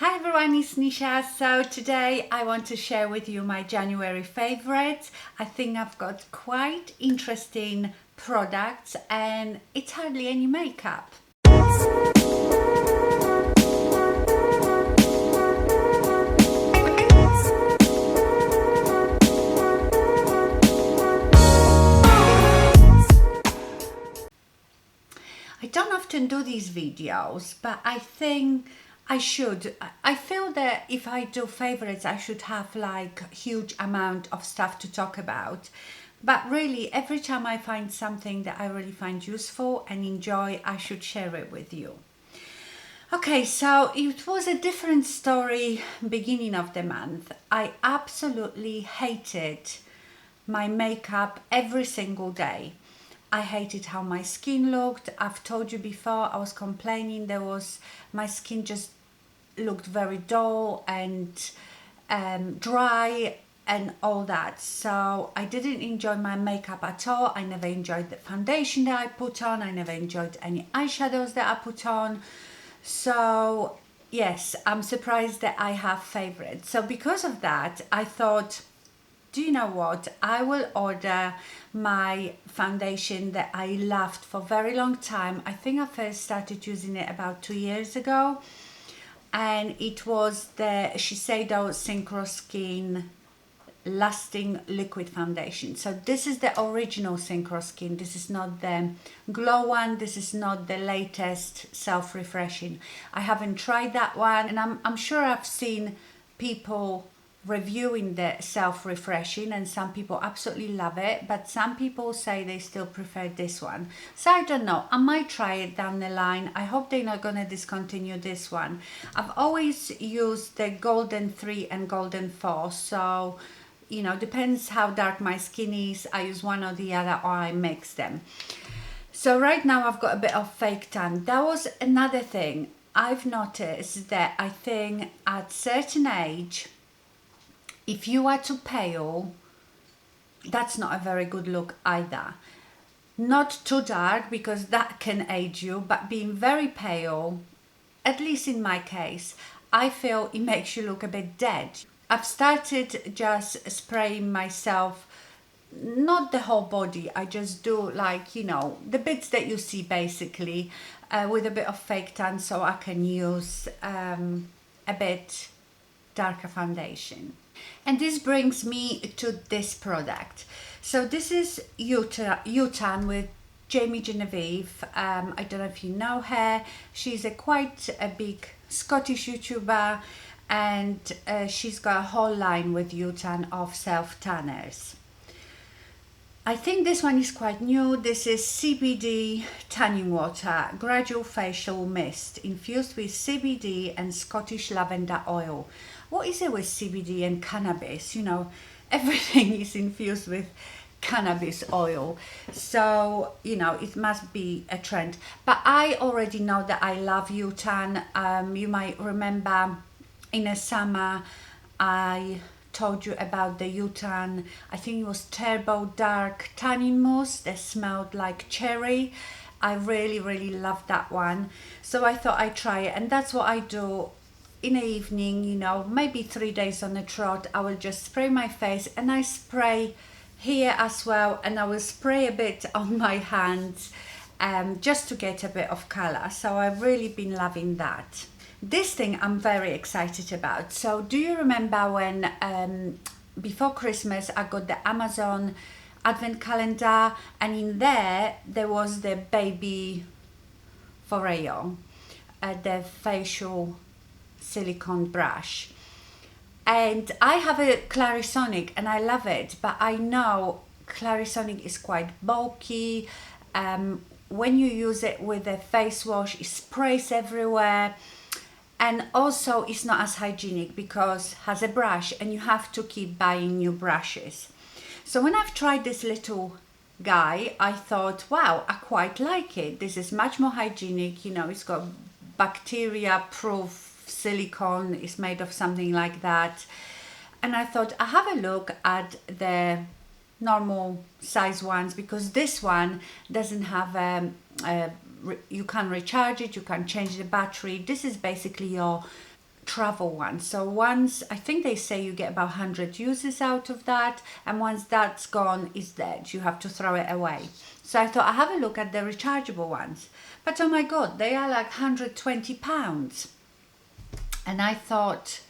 Hi everyone, it's Nisha. So today I want to share with you my January favorites. I think I've got quite interesting products and it's hardly any makeup. I don't often do these videos, but I think I should. I feel that if I do favorites, I should have like a huge amount of stuff to talk about. But really, every time I find something that I really find useful and enjoy, I should share it with you. Okay, so it was a different story beginning of the month. I absolutely hated my makeup every single day. I hated how my skin looked. I've told you before, I was complaining my skin just looked very dull and dry and all that. So I didn't enjoy my makeup at all. I never enjoyed the foundation that I put on. I never enjoyed any eyeshadows that I put on. So yes, I'm surprised that I have favorites. So because of that, I thought, do you know what? I will order my foundation that I loved for a very long time. I think I first started using it about 2 years ago. And it was the Shiseido Synchro-Skin Lasting Liquid Foundation. So this is the original Synchro-Skin. This is not the glow one. This is not the latest self-refreshing. I haven't tried that one. And I'm sure I've seen people reviewing the self-refreshing and some people absolutely love it, but some people say they still prefer this one. So I don't know, I might try it down the line. I hope they're not going to discontinue this one. I've always used the golden 3 and golden 4, so you know, depends how dark my skin is. I use one or the other, or I mix them. So right now I've got a bit of fake tan. That was another thing I've noticed, that I think at certain age, if you are too pale, that's not a very good look either. Not too dark, because that can age you, but being very pale, at least in my case, I feel it makes you look a bit dead. I've started just spraying myself, not the whole body, I just do like, you know, the bits that you see basically, with a bit of fake tan, so I can use a bit darker foundation. And this brings me to this product. So this is U-Tan with Jamie Genevieve. I don't know if you know her. She's quite a big Scottish YouTuber, and she's got a whole line with U-Tan of self-tanners. I think this one is quite new. This is CBD tanning water, Gradual facial mist infused with CBD and Scottish lavender oil. What is it with CBD and cannabis? You know, everything is infused with cannabis oil. So, you know, it must be a trend. But I already know that I love U-Tan. You might remember in the summer, I told you about the U-Tan, I think it was Turbo Dark Tanning Mousse that smelled like cherry. I really loved that one. So I thought I'd try it, and that's what I do. In the evening, you know, maybe 3 days on the trot, I will just spray my face, and I spray here as well, and I will spray a bit on my hands just to get a bit of color. So I've really been loving that. This thing I'm very excited about. So do you remember when before Christmas I got the Amazon advent calendar, and in there was the baby Foreo, the facial silicone brush, and I have a Clarisonic and I love it, but I know Clarisonic is quite bulky. When you use it with a face wash, it sprays everywhere, and also it's not as hygienic because it has a brush and you have to keep buying new brushes. So when I've tried this little guy, I thought, wow, I quite like it. This is much more hygienic, you know, it's got bacteria proof silicone, is made of something like that. And I thought I have a look at the normal size ones, because this one doesn't have you can recharge it, you can change the battery. This is basically your travel ones. So once, I think they say you get about 100 uses out of that, and once that's gone, it's dead. You have to throw it away. So I thought I have a look at the rechargeable ones, but oh my god, they are like £120. And I thought,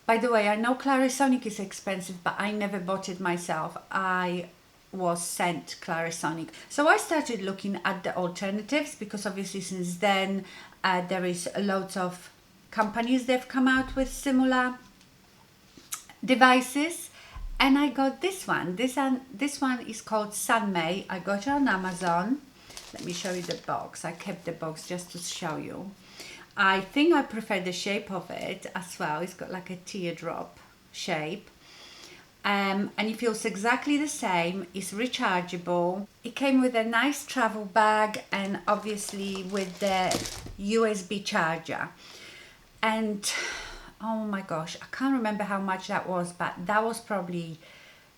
by the way, I know Clarisonic is expensive, but I never bought it myself. I was sent Clarisonic. So I started looking at the alternatives, because obviously since then there is loads of companies they've come out with similar devices, and I got this one. This one is called Snmay. I got it on Amazon. Let me show you the box. I kept the box just to show you. I think I prefer the shape of it as well. It's got like a teardrop shape. And it feels exactly the same. It's rechargeable. It came with a nice travel bag, and obviously with the USB charger. And oh my gosh, I can't remember how much that was, but that was probably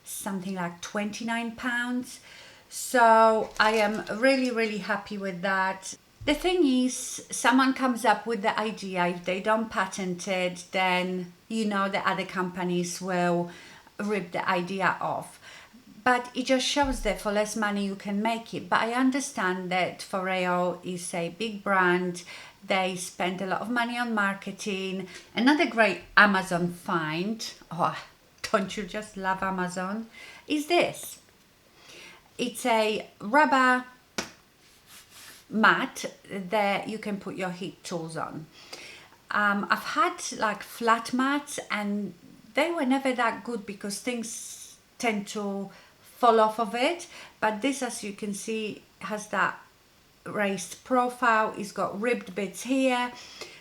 something like £29. So I am really happy with that. The thing is, someone comes up with the idea. If they don't patent it, then you know the other companies will rip the idea off. But it just shows that for less money you can make it. But I understand that Foreo is a big brand. They spend a lot of money on marketing. Another great Amazon find, oh, don't you just love Amazon, is this. It's a rubber mat that you can put your heat tools on. I've had like flat mats, and they were never that good because things tend to fall off of it. But this, as you can see, has that raised profile. It's got ribbed bits here,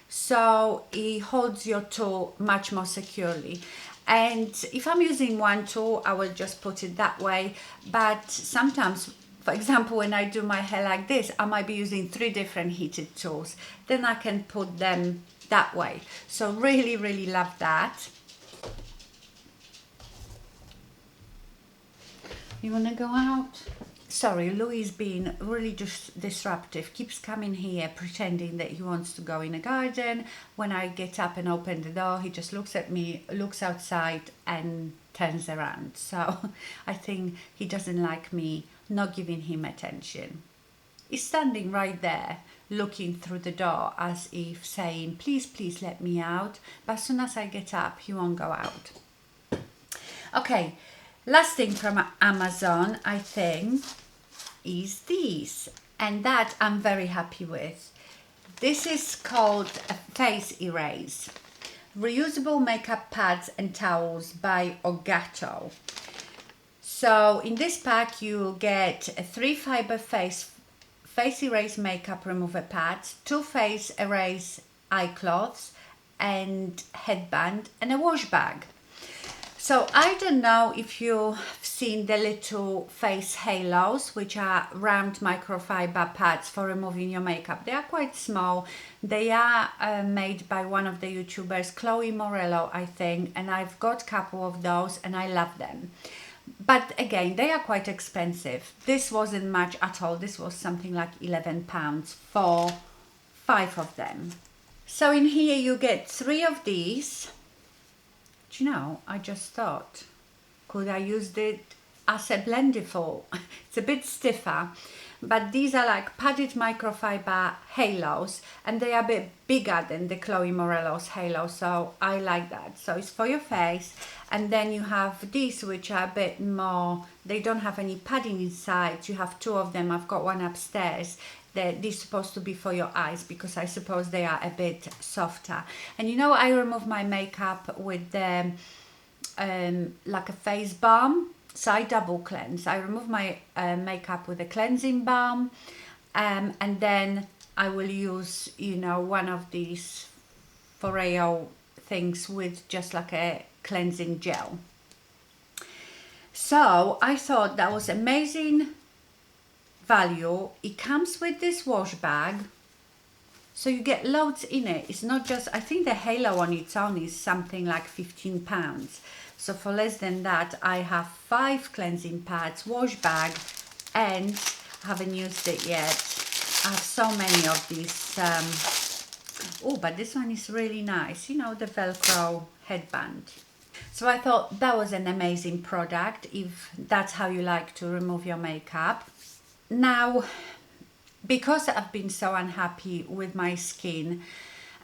so it holds your tool much more securely. And if I'm using one tool, I will just put it that way. But sometimes, for example, when I do my hair like this, I might be using 3 different heated tools. Then I can put them that way. So really love that. You want to go out? Sorry, Louis is being really just disruptive. Keeps coming here pretending that he wants to go in a garden. When I get up and open the door, he just looks at me, looks outside and turns around. So I think he doesn't like me not giving him attention. He's standing right there looking through the door as if saying, please let me out. But as soon as I get up, he won't go out. Okay, last thing from Amazon, I think, is these, and that I'm very happy with. This is called a face erase. Reusable makeup pads and towels by Orgato. So in this pack you get a 3 fiber face erase makeup remover pads, 2 face erase eye cloths and headband, and a wash bag. So I don't know if you've seen the little face halos, which are round microfiber pads for removing your makeup. They are quite small. They are made by one of the YouTubers, Chloe Morello, I think, and I've got a couple of those and I love them. But again, they are quite expensive. This wasn't much at all. This was something like £11 for 5 of them. So in here you get 3 of these. Do you know, I just thought, could I use it as a blender for? It's a bit stiffer, but these are like padded microfiber halos, and they are a bit bigger than the Chloe Morello's halo, so I like that. So it's for your face, and then you have these which are a bit more, they don't have any padding inside. You have 2 of them. I've got one upstairs. These supposed to be for your eyes because I suppose they are a bit softer. And you know, I remove my makeup with the like a face balm, so I double cleanse. I remove my makeup with a cleansing balm, and then I will use, you know, one of these Foreo things with just like a cleansing gel. So I thought that was amazing value. It comes with this wash bag, so you get loads in it. It's not just, I think the halo on its own is something like £15. So for less than that, I have 5 cleansing pads, wash bag, and I haven't used it yet. I have so many of these Oh, but this one is really nice, you know, the Velcro headband. So I thought that was an amazing product if that's how you like to remove your makeup. Now, because I've been so unhappy with my skin,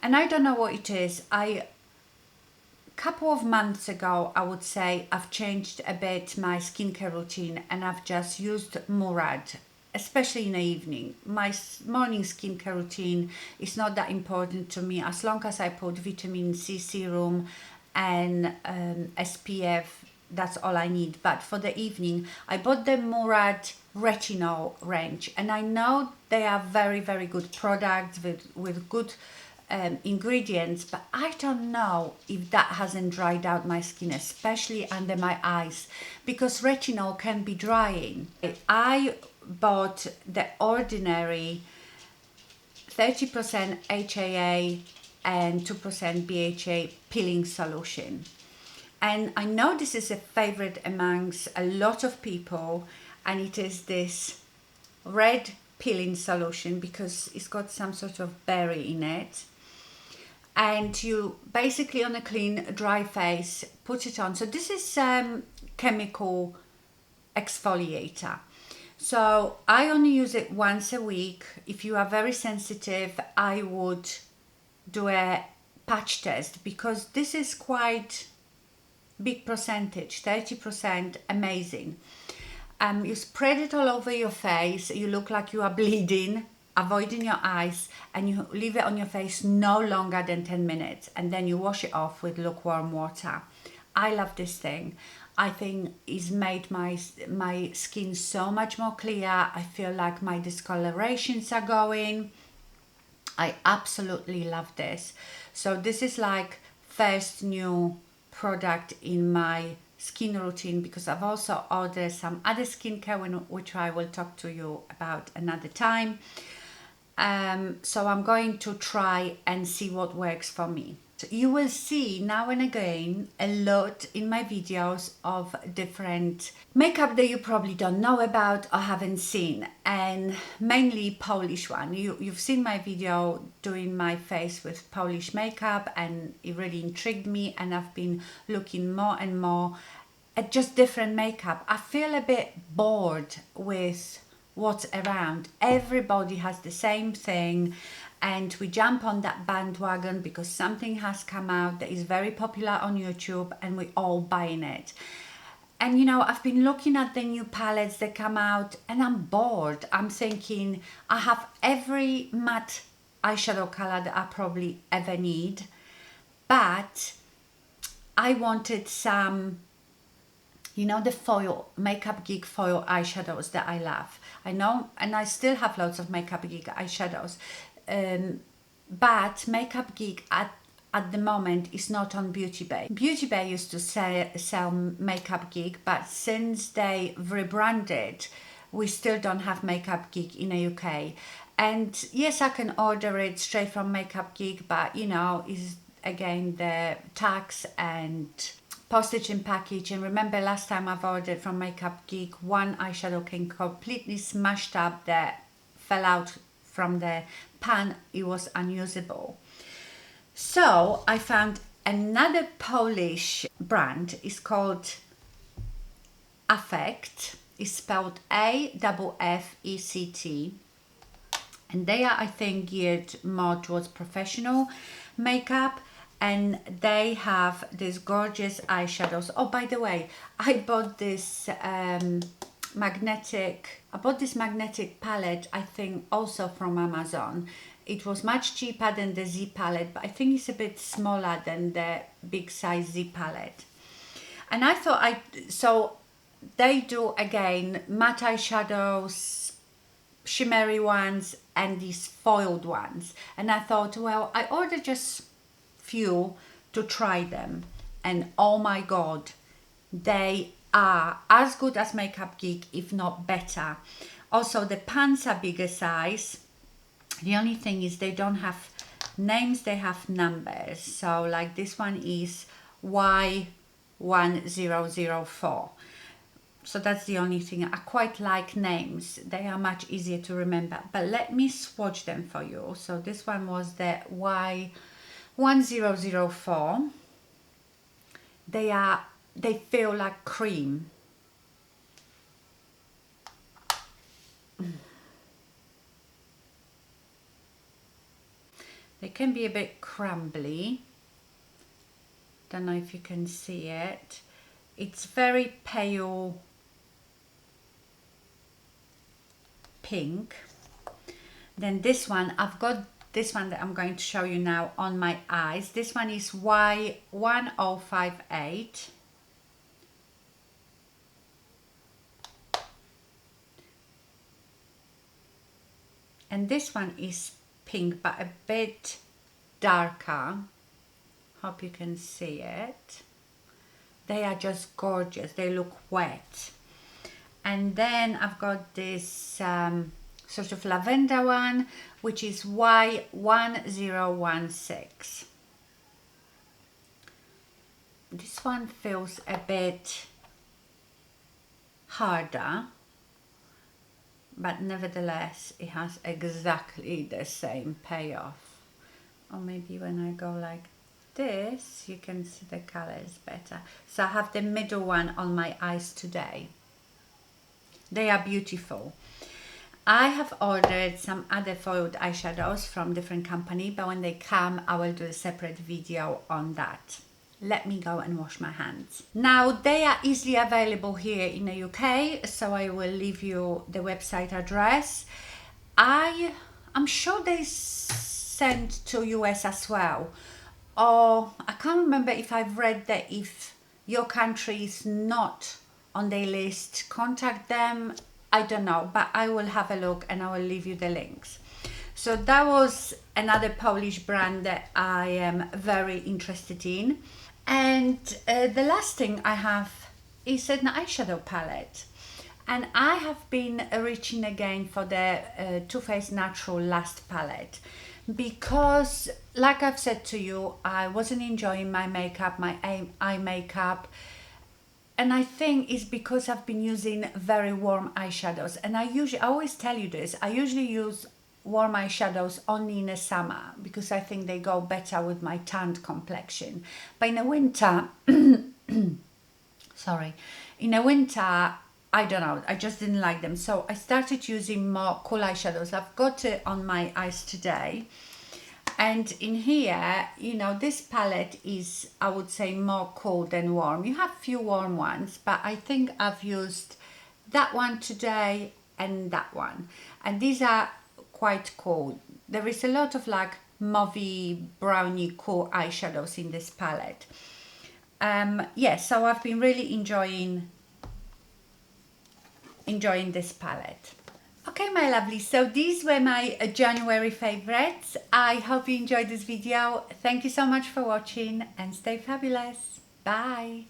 and I don't know what it is, couple of months ago, I would say, I've changed a bit my skincare routine and I've just used Murad, especially in the evening. My morning skincare routine is not that important to me as long as I put vitamin C serum and SPF. That's all I need. But for the evening, I bought the Murad Retinol range, and I know they are very, very good products with good ingredients, but I don't know if that hasn't dried out my skin, especially under my eyes, because retinol can be drying. I bought the Ordinary 30% HAA and 2% BHA peeling solution. And I know this is a favorite amongst a lot of people, and it is this red peeling solution because it's got some sort of berry in it. And you basically, on a clean, dry face, put it on. So this is chemical exfoliator. So I only use it once a week. If you are very sensitive, I would do a patch test because this is quite big percentage, 30%, amazing. You spread it all over your face. You look like you are bleeding, avoiding your eyes, and you leave it on your face no longer than 10 minutes, and then you wash it off with lukewarm water. I love this thing. I think it's made my skin so much more clear. I feel like my discolorations are going. I absolutely love this. So this is like first new product in my skin routine, because I've also ordered some other skincare which I will talk to you about another time. So I'm going to try and see what works for me. So you will see now and again a lot in my videos of different makeup that you probably don't know about or haven't seen, and mainly Polish one. You've seen my video doing my face with Polish makeup, and it really intrigued me, and I've been looking more and more at just different makeup. I feel a bit bored with what's around. Everybody has the same thing, and we jump on that bandwagon because something has come out that is very popular on YouTube and we're all buying it. And you know, I've been looking at the new palettes that come out and I'm bored. I'm thinking I have every matte eyeshadow color that I probably ever need, but I wanted some, you know, the foil, Makeup Geek foil eyeshadows that I love. I know, and I still have loads of Makeup Geek eyeshadows. But Makeup Geek at the moment is not on Beauty Bay. Beauty Bay used to sell Makeup Geek, but since they rebranded, we still don't have Makeup Geek in the UK. And yes, I can order it straight from Makeup Geek, but you know, is again the tax and postage and package. And remember last time I've ordered from Makeup Geek, one eyeshadow came completely smashed up that fell out from the pan. It was unusable. So I found another Polish brand. It's called Affect. It's spelled AFFECT, and they are, I think, geared more towards professional makeup, and they have these gorgeous eyeshadows. Oh, by the way, I bought this magnetic palette, I think also from Amazon. It was much cheaper than the Z palette, but I think it's a bit smaller than the big size Z palette. And I thought so they do again matte eyeshadows, shimmery ones, and these foiled ones. And I thought, well, I ordered just few to try them, and oh my god, they are as good as Makeup Geek, if not better. Also, the pans are bigger size. The only thing is they don't have names, they have numbers. So like this one is Y1004. So that's the only thing. I quite like names. They are much easier to remember. But let me swatch them for you. So this one was the Y1004. They feel like cream. They can be a bit crumbly. Don't know if you can see it. It's very pale pink. Then this one, I've got this one that I'm going to show you now on my eyes. This one is Y1058. And this one is pink, but a bit darker. Hope you can see it. They are just gorgeous. They look wet. And then I've got this sort of lavender one, which is Y1016. This one feels a bit harder, but nevertheless it has exactly the same payoff. Or maybe when I go like this, you can see the colors better. So I have the middle one on my eyes today. They are beautiful. I have ordered some other foiled eyeshadows from different company, but when they come I will do a separate video on that. Let me go and wash my hands. Now they are easily available here in the UK, so I will leave you the website address. I'm sure they sent to US as well, or I can't remember if I've read that if your country is not on their list, contact them. I don't know, but I will have a look and I will leave you the links. So that was another Polish brand that I am very interested in. And the last thing I have is an eyeshadow palette. And I have been reaching again for the Too Faced Natural Last palette, because like I've said to you, I wasn't enjoying my makeup, my eye makeup. And I think it's because I've been using very warm eyeshadows. And I always tell you this, I usually use warm eyeshadows only in the summer because I think they go better with my tanned complexion. But in the winter, sorry, in the winter, I don't know, I just didn't like them. So I started using more cool eyeshadows. I've got it on my eyes today. And in here, you know, this palette is, I would say, more cool than warm. You have few warm ones, but I think I've used that one today and that one. And these are quite cool. There is a lot of like mauvey, browny, cool eyeshadows in this palette. Yeah, so I've been really enjoying this palette. Okay, my lovely, so these were my January favorites. I hope you enjoyed this video. Thank you so much for watching and stay fabulous. Bye.